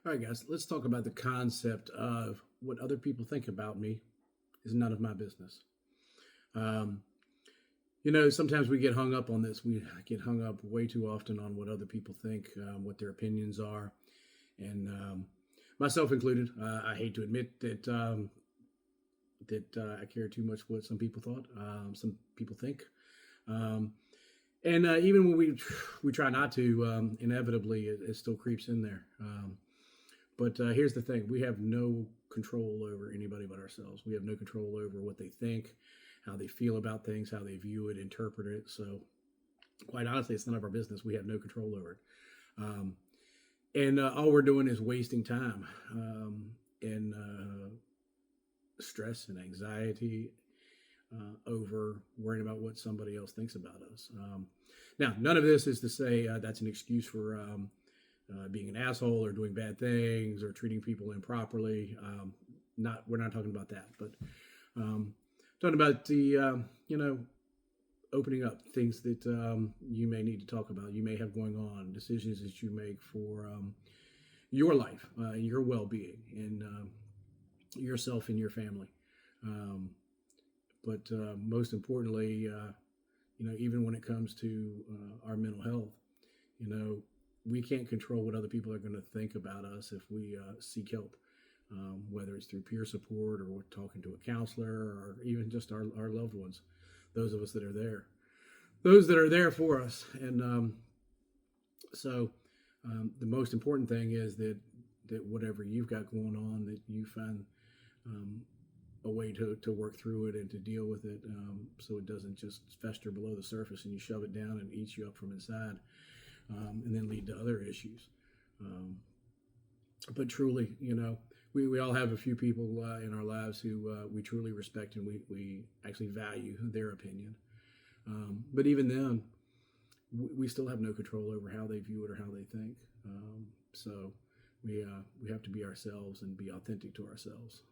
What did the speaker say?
All right, guys, let's talk about the concept of what other people think about me is none of my business. Um, sometimes we get hung up on this. We get hung up way too often on what other people think, what their opinions are, and myself included. I hate to admit that I care too much what some people thought, some people think, um, and even when we try not to, inevitably it still creeps in there. But here's the thing: we have no control over anybody but ourselves. We have no control over what they think, how they feel about things, how they view it, interpret it. So, quite honestly, it's none of our business. We have no control over it, um, and all we're doing is wasting time and stress and anxiety over worrying about what somebody else thinks about us. Now, none of this is to say that's an excuse for being an asshole or doing bad things or treating people improperly. Not we're not talking about that, but um, talking about the opening up things that you may need to talk about. You may have going on decisions that you make for your life, your well-being, and yourself and your family. Um, but most importantly, even when it comes to our mental health, you know, we can't control what other people are going to think about us if we seek help, whether it's through peer support or we're talking to a counselor or even just our loved ones, those of us that are there, those that are there for us. And the most important thing is that whatever you've got going on, that you find um, a way to work through it and to deal with it, so it doesn't just fester below the surface and you shove it down and eats you up from inside, and then lead to other issues. Um, but truly, we all have a few people in our lives who we truly respect and we actually value their opinion. But even then, we still have no control over how they view it or how they think. So we have to be ourselves and be authentic to ourselves.